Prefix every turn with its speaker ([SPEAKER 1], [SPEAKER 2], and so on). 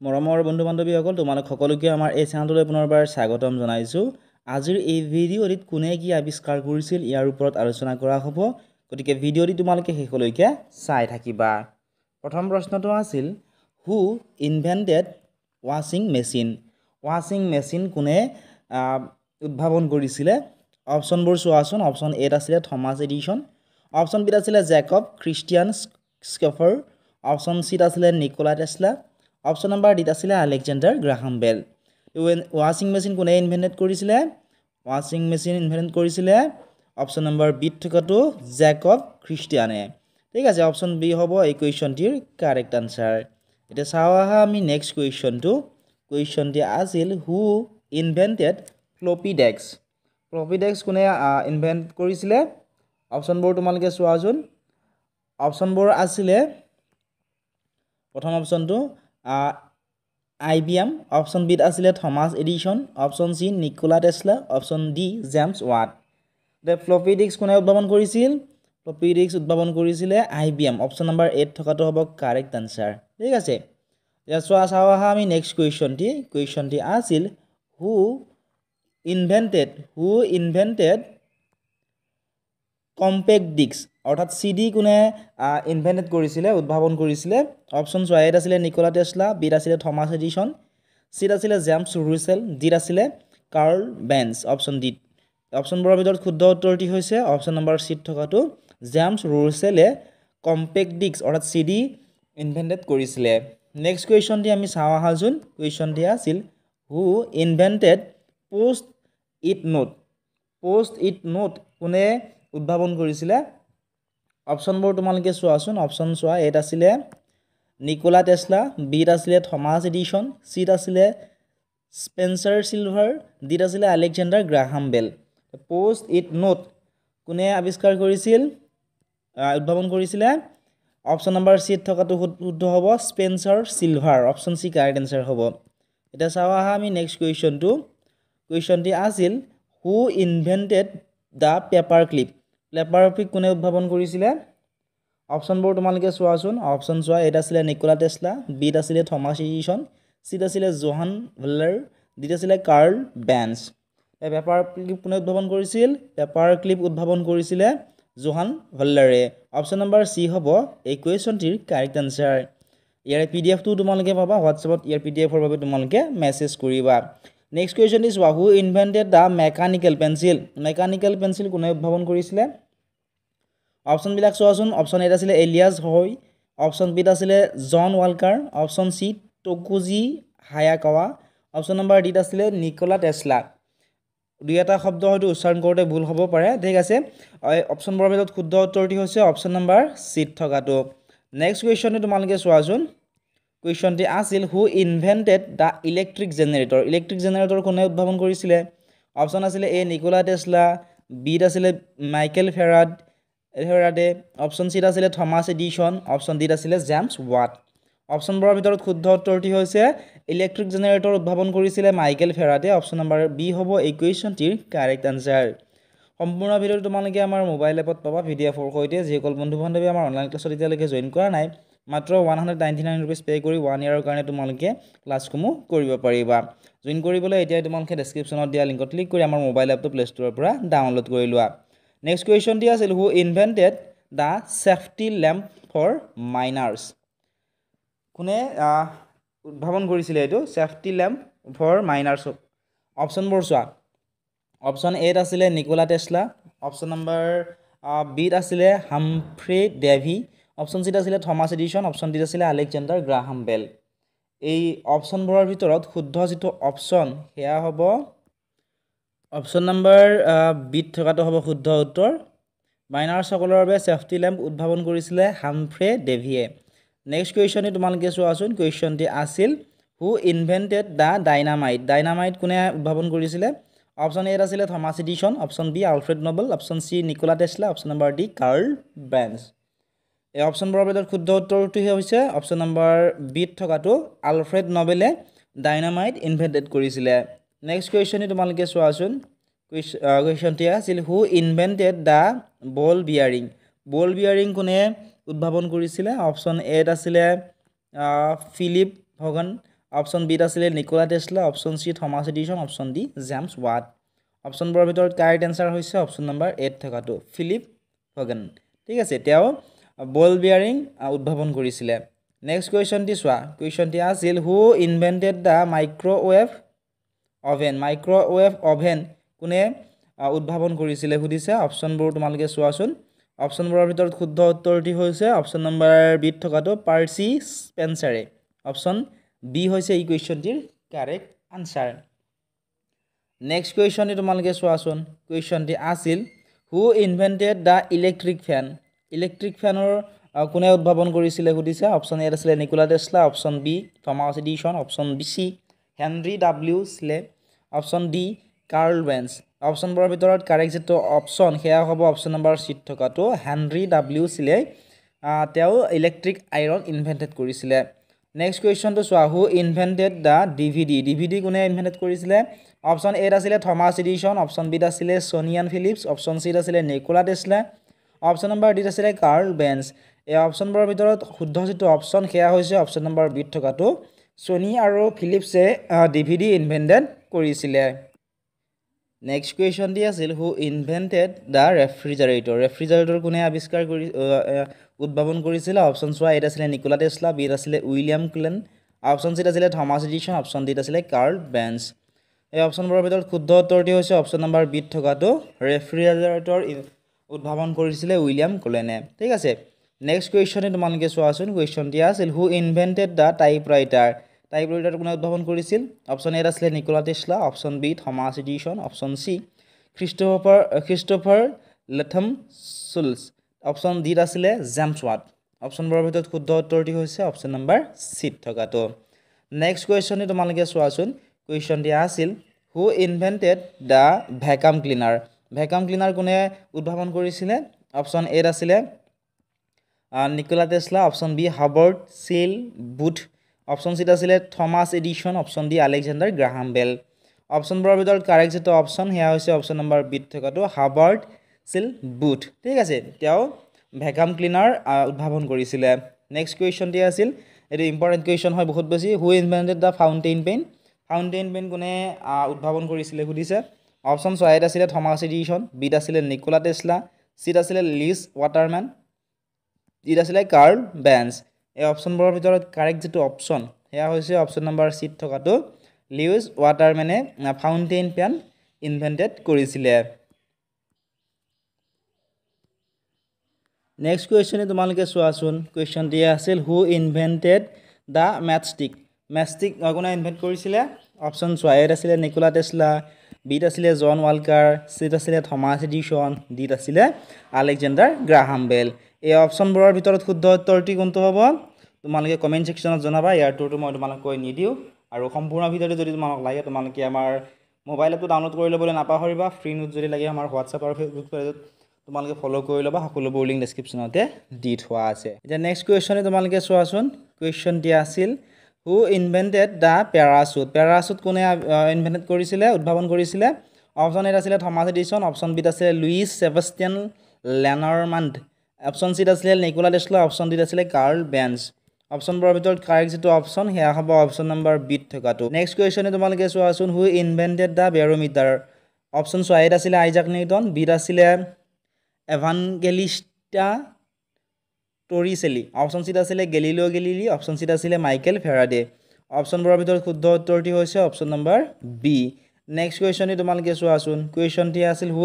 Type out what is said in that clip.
[SPEAKER 1] মৰমৰ বন্ধু বান্ধৱীসকল তোমালোক সকলোকে আমাৰ এই চেনেলটোলৈ পুনৰবাৰ স্বাগতম জনাইছোঁ। আজিৰ এই ভিডিঅ'টিত কোনে কি আৱিষ্কাৰ কৰিছিল ইয়াৰ ওপৰত আলোচনা কৰা হ'ব, গতিকে ভিডিঅ'টি তোমালোকে শেষলৈকে চাই থাকিবা। প্ৰথম প্ৰশ্নটো আছিল হু ইনভেণ্টেড ৱাশ্বিং মেচিন। ৱাশ্বিং মেচিন কোনে উদ্ভাৱন কৰিছিলে? অপশ্যনবোৰ চোৱাচোন। অপশ্যন এত আছিলে থমাছ এডিছন, অপশ্যন বিত আছিলে জেকব ক্ৰিষ্টিয়ান স্কেফাৰ, অপশ্যন চিত আছিলে নিকোলা টেছলা, অপশ্যন নম্বৰ ডিত আছিলে আলেকজেণ্ডাৰ গ্ৰাহাম বেল। ৱাশ্বিং মেচিন কোনে ইনভেণ্টেড কৰিছিলে? ৱাশ্বিং মেচিন ইনভেণ্ট কৰিছিলে অপশ্যন নম্বৰ বিত থকাটো জেকব খ্ৰীষ্টিয়ানে। ঠিক আছে, অপশ্যন বি হ'ব এই কুৱেশ্যনটিৰ কাৰেক্ট আনচাৰ। এতিয়া চাওঁ আহা আমি নেক্সট কুৱেশ্যনটো। কুৱেশ্যনটি আছিল who invented floppy disk. Floppy disk কোনে ইনভেণ্ট কৰিছিলে? অপশ্যনবোৰ তোমালোকে চোৱাচোন। অপশ্যনবোৰ আছিলে প্ৰথম অপশ্যনটো IBM, অপশ্যন বিত আছিলে Thomas Edison, option C Nikola Tesla, option D James Watt. Floppy disk কোনে উদ্ভাৱন কৰিছিল? ফ্লপি ডিস্ক উদ্ভাৱন কৰিছিলে IBM। অপশ্যন নম্বৰ এত থকাটো হ'ব কাৰেক্ট আনচাৰ। ঠিক আছে, এতিয়া চাওঁ আহা আমি নেক্সট কুৱেশ্যনটি। কুৱেশ্যনটি আছিল হু ইনভেণ্টেড কম্পেক্ট ডিস্ক, অৰ্থাৎ CD কোনে ইনভেণ্টেড কৰিছিলে, উদ্ভাৱন কৰিছিলে? অপশ্যন চোৱা, এত আছিলে নিকোলা টেছলা, বিত আছিলে থমাছ এডিছন, চিত আছিলে জেমছ ৰুছেল, ডিত আছিলে কাৰ্ল বেঞ্চ। অপশ্যন ডিত। অপশ্যনবোৰৰ ভিতৰত শুদ্ধ উত্তৰটি হৈছে অপশ্যন নম্বৰ চিত থকাটো জেমছ ৰুছেলে কম্পেক্ট ডিস্ক অৰ্থাৎ CD ইনভেণ্টেড কৰিছিলে। নেক্সট কুৱেশ্যনটি আমি চাওঁ আহাচোন। কুৱেশ্যনটি আছিল who invented post it note. Post it note কোনে উদ্ভাৱন কৰিছিলে? অপশ্যনবোৰ তোমালোকে চোৱাচোন। অপশ্যন চোৱা, এত আছিলে নিকোলা টেছলা, বিত আছিলে থমাছ এডিছন, চিত আছিলে স্পেন্সাৰ চিলভাৰ, ডিত আছিলে Alexander Graham Bell. Post it note কোনে আৱিষ্কাৰ কৰিছিল, উদ্ভাৱন কৰিছিলে? অপশ্যন নম্বৰ চিত থকাটো শুদ্ধ হ'ব Spencer Silver. Option C correct answer হ'ব। এতিয়া চাওঁ আহা আমি নেক্সট কুৱেশ্যনটো। কুৱেশ্যনটি আছিল who invented the paper clip. Paper clip কোনে উদ্ভাৱন কৰিছিলে? অপশ্যনবোৰ তোমালোকে চোৱাচোন। অপশ্যন চোৱা, এত আছিলে নিকোলা টেছলা, বিত আছিলে থমাছ এডিছন, চিত আছিলে জোহান ভেলাৰ, ডিত আছিলে কাৰ্ল বেঞ্চ। পেপাৰ ক্লিপ কোনে উদ্ভাৱন কৰিছিল? পেপাৰ ক্লিপ উদ্ভাৱন কৰিছিলে জোহান ভেলাৰে। অপশ্যন নম্বৰ চি হ'ব এই কুৱেশ্যনটিৰ কাৰেক্ট আনচাৰ। ইয়াৰ PDF তোমালোকে পাবা হোৱাটছএপত। ইয়াৰ PDF বাবে তোমালোকে মেছেজ কৰিবা। নেক্সট কুৱেশ্যনটি চোৱা, who invented the mechanical pencil. Mechanical pencil কোনে উদ্ভাৱন কৰিছিলে? অপশ্যনবিলাক চোৱাচোন। অপশ্যন এত আছিলে এলিয়াছ হয়, অপশ্যন বিত আছিলে জন walker, option C টকুজি হায়াকাৱা, option number ডিত আছিলে নিকোলা টেছলা। দুই এটা শব্দ হয়তো উচ্চাৰণ কৰোঁতে ভুল হ'ব পাৰে। ঠিক আছে, অপশ্যনবোৰৰ ভিতৰত শুদ্ধ উত্তৰটি হৈছে অপশ্যন নম্বৰ চিত থকাটো। নেক্সট কুৱেশ্যনটো তোমালোকে চোৱাচোন। কুৱেশ্যনটি আছিল who invented the electric generator. Electric generator কোনে উদ্ভাৱন কৰিছিলে? অপশ্যন আছিলে এ নিকোলা টেছলা, বিত আছিলে মাইকেল ফেৰাডে, অপশ্যন চিত আছিলে থমাছ এডিছন, অপশ্যন ডিত আছিলে জেমছ ৱাট। অপশ্যনবোৰৰ ভিতৰত শুদ্ধ উত্তৰটি হৈছে ইলেক্ট্ৰিক জেনেৰেটৰ উদ্ভাৱন কৰিছিলে Michael Faraday. Option number B হ'ব এই কুৱেশ্যনটিৰ কাৰেক্ট আনচাৰ। সম্পূৰ্ণ ভিডিঅ'টো তোমালোকে আমাৰ মোবাইল এপত পাবা PDFৰ সৈতে। যিসকল বন্ধু বান্ধৱী আমাৰ অনলাইন ক্লাছত এতিয়ালৈকে জইন কৰা নাই, মাত্ৰ 199 ৰুপিজ পে' কৰি 1 ইয়াৰৰ কাৰণে তোমালোকে ক্লাছসমূহ কৰিব পাৰিবা। জইন কৰিবলৈ এতিয়াই তোমালোকে ডেছক্ৰিপশ্যনত দিয়া লিংকত ক্লিক কৰি আমাৰ মোবাইল এপটো প্লে ষ্ট'ৰৰ পৰা ডাউনলোড কৰি লোৱা। নেক্সট কুৱেশ্যনটি আছিল who invented the safety lamp for miners. কোনে উদ্ভাৱন কৰিছিলে এইটো ছেফটি লেম্প ফৰ মাইনাৰ্ছ? অপশ্যনবোৰ চোৱা। অপশ্যন এত আছিলে নিকোলা টেছলা, অপশ্যন নম্বৰ বিত আছিলে হামফ্ৰে ডেভি, অপশ্যন চিত আছিলে থমাছ এডিছন, অপশ্যন ডিত আছিলে আলেকজেণ্ডাৰ গ্ৰাহাম বেল। এই অপশ্যনবোৰৰ ভিতৰত শুদ্ধ যিটো অপশ্যন সেয়া হ'ব অপশ্যন নম্বৰ বিত থকাটো হ'ব শুদ্ধ উত্তৰ। মাইনাৰ্ছসকলৰ বাবে ছেফটি লেম্প উদ্ভাৱন কৰিছিলে হামফ্ৰে ডেভিয়ে। নেক্সট কুৱেশ্যনটি তোমালোকে চোৱাচোন। কুৱেশ্যনটি আছিল who invented the dynamite. Dynamite কোনে উদ্ভাৱন কৰিছিলে? অপশ্যন এত আছিলে Thomas Edison, option B Alfred Nobel, option C Nikola Tesla, option number D Carl Benz. এই অপশ্যনবোৰৰ ভিতৰত শুদ্ধ উত্তৰটো হৈছে অপশ্যন নম্বৰ বিত থকাটো আলফ্ৰেড নবেলে ডাইনামাইট ইনভেণ্টেড কৰিছিলে। নেক্সট কুৱেশ্যনটি তোমালোকে চোৱাচোন। কুৱেশ্যনটি আছিল হু ইনভেণ্টেড দ্য বল বিয়াৰিং। বল বিয়াৰিং কোনে উদ্ভাৱন কৰিছিলে? অপশ্যন এত আছিলে ফিলিপ ভগন, অপশ্যন বিত আছিলে Nikola Tesla, option C Thomas Edison, option D James Watt. অপশ্যনবোৰৰ ভিতৰত কাৰেক্ট এনচাৰ হৈছে অপশ্যন নম্বৰ 8 থকাটো ফিলিপ হগেন। ঠিক আছে, তেওঁ বল বিয়াৰিং উদ্ভাৱন কৰিছিলে। নেক্সট কুৱেশ্যনটি চোৱা, কুৱেশ্যনটি আছিল who invented the microwave oven. Microwave oven কোনে উদ্ভাৱন কৰিছিলে সুধিছে। অপশ্যনবোৰ তোমালোকে চোৱাচোন। অপশ্যনবোৰৰ ভিতৰত শুদ্ধ উত্তৰটি হৈছে অপশ্যন নম্বৰ বিত থকাটো পাৰ্চি স্পেন্সাৰে। অপশ্যন বি হৈছে এই কুৱেশ্যনটিৰ কাৰেক্ট আনচাৰ। নেক্সট কুৱেশ্যনটি তোমালোকে চোৱাচোন। কুৱেশ্যনটি আছিল who invented the electric fan. Electric ফেনৰ কোনে উদ্ভাৱন কৰিছিলে সুধিছে। অপশ্যন এ আছিলে Nikola Tesla, option B Thomas Edison, option B C Henry W Sley, option D Carl Benz. অপশ্যনবোৰৰ ভিতৰত কাৰেক্ট যিটো অপশ্যন সেয়া হ'ব অপশ্যন নম্বৰ চিত থকাটো হেনৰি ডাব্লিউ স্লে। তেওঁ ইলেক্ট্ৰিক আইৰণ ইনভেণ্টেড কৰিছিলে। নেক্সট কুৱেশ্যনটো চোৱা who invented the DVD. DVD কোনে ইনভেণ্টেড কৰিছিলে। অপশ্যন এত আছিলে থমাছ এডিছন, অপশ্যন বিত আছিলে ছনী এণ্ড ফিলিপছ, অপশ্যন চিত আছিলে নিকোলা টেছলা, অপশ্যন নম্বৰ ডিত আছিলে কাৰ্ল বেঞ্চ। এই অপশ্যনবোৰৰ ভিতৰত শুদ্ধ যিটো অপশ্যন সেয়া হৈছে অপশ্যন নম্বৰ বিত থকাটো ছনী আৰু ফিলিপছে ডিভিডি ইনভেণ্টেড কৰিছিলে। নেক্সট কুৱেশ্যনটি আছিল who invented the refrigerator. Refrigerator কোনে উদ্ভাৱন কৰিছিলে। অপশ্যন চোৱা এত আছিলে নিকোলা টেছলা, বিত আছিলে উইলিয়াম ক্লেন, অপশ্যন চিত আছিলে থমাছ এডিছন, অপশ্যন ডিত আছিলে কাৰ্ল বেঞ্চ। এই অপশ্যনবোৰৰ ভিতৰত শুদ্ধ উত্তৰটি হৈছে অপশ্যন নম্বৰ বিত থকাটো ৰেফ্ৰিজাৰেটৰ উদ্ভাৱন কৰিছিলে উইলিয়াম ক্লেনে। ঠিক আছে, নেক্সট কুৱেশ্যনটি তোমালোকে চোৱাচোন। কুৱেশ্যনটি আছিল who invented the typewriter. Typewriter কোনে উদ্ভাৱন কৰিছিল। অপশ্যন এত আছিলে Nikola Tesla, option B Thomas Edison, option C Christopher Latham Sholes, option ডিত আছিলে জেমছ ৱাট। অপশ্যনবোৰৰ ভিতৰত শুদ্ধ উত্তৰটি হৈছে অপশ্যন নম্বৰ চিত থকাটো। নেক্সট কুৱেশ্যনটি তোমালোকে চোৱাচোন। কুৱেশ্যনটি আছিল who invented the vacuum cleaner. Vacuum cleaner কোনে উদ্ভাৱন কৰিছিলে। অপশ্যন এত আছিলে Nikola Tesla, option B Herbert Cecil Booth, option চিত আছিলে Thomas Edison, option D Alexander Graham Bell. অপশ্যনবোৰৰ ভিতৰত কাৰেক্ট যিটো অপশ্যন সেয়া হৈছে অপশ্যন নম্বৰ বিত থকাটো হাৰ্বাৰ্ট চিল বুথ। ঠিক আছে, তেওঁ ভেকাম ক্লিনাৰ উদ্ভাৱন কৰিছিলে। নেক্সট কুৱেশ্যনটি আছিল, এইটো ইম্পৰ্টেণ্ট কুৱেশ্যন হয় বহুত বেছি, who invented the fountain pen. Fountain pen কোনে উদ্ভাৱন কৰিছিলে সুধিছে। অপশ্যন চোৱা এত আছিলে থমাছ এডিছন, বিত আছিলে নিকোলা টেছলা, চিত আছিলে লিজ ৱাটাৰমেন, ডিত আছিলে কাৰ্ল বেঞ্চ। এই অপশ্যনবোৰৰ ভিতৰত কাৰেক্ট যিটো অপশ্যন সেয়া হৈছে অপশ্যন নম্বৰ চিত থকাটো লিউইছ ৱাটাৰমেনে ফাউণ্টেইন পেন ইনভেণ্টেড কৰিছিলে। নেক্সট কুৱেশ্যনে তোমালোকে চোৱাচোন। কুৱেশ্যনটি আছিল হু ইনভেণ্টেড দ্য মেটষ্টিক। মেটষ্টিক কোনে ইনভেণ্ট কৰিছিলে। অপশ্যন চোৱা এত আছিলে নিকোলা টেছলা, বিত আছিলে জন ৱালকাৰ, চিত আছিলে থমাছ এডিছন, ডিত আছিলে আলেকজেণ্ডাৰ গ্ৰাহাম বেল। এই অপশ্যনবোৰৰ ভিতৰত শুদ্ধ উত্তৰটি কোনটো হ'ব তোমালোকে কমেণ্ট ছেকশ্যনত জনাবা। ইয়াৰটোতো মই তোমালোকক কৈ নিদিওঁ। আৰু সম্পূৰ্ণ ভিডিঅ'টো যদি তোমালোক লাগে তোমালোকে আমাৰ মোবাইল এপটো ডাউনলোড কৰি ল'বলৈ নাপাহৰিবা। ফ্ৰী নোট যদি লাগে আমাৰ হোৱাটছআপ আৰু ফেচবুক পেজত তোমালোকে ফ'ল' কৰি ল'বা। সকলোবোৰ লিংক ডেছক্ৰিপশ্যনতে দি থোৱা আছে। এতিয়া নেক্সট কুৱেশ্যনে তোমালোকে চোৱাচোন। কুৱেশ্যনটি আছিল who invented the parachute. Parachute কোনে ইনভেণ্টেড কৰিছিলে উদ্ভাৱন কৰিছিলে। অপশ্যন এত আছিলে থমাছ এডিছন, অপশ্যন বিত আছিলে লুইছ ছেবাষ্টিয়ান লেনাৰমাণ্ড, অপশ্যন চিত আছিলে নিকোলা টেছলা, অপশ্যন ডিত আছিলে কাৰ্ল বেঞ্চ। অপশ্যনবোৰৰ ভিতৰত কাৰেক্ট যিটো অপশ্যন সেয়া হ'ব অপশ্যন নম্বৰ বিত থকাটো। নেক্সট কুৱেশ্যনে তোমালোকে চোৱাচোন হু ইনভেণ্টেড দ্য বেৰ'মিটাৰ। অপশ্যন চোৱা এত আছিলে আইজাক নিউটন, বিত আছিলে এভানগেলিষ্টা টৰিচেলি, অপশ্যন চিত আছিলে গেলিলিঅ' গেলিলি, অপশ্যন চিত আছিলে মাইকেল ফেৰাডে। অপশ্যনবোৰৰ ভিতৰত শুদ্ধ উত্তৰটি হৈছে অপশ্যন নম্বৰ বি। নেক্সট কুৱেশ্যনটি তোমালোকে চোৱাচোন। কুৱেশ্যনটি আছিল হু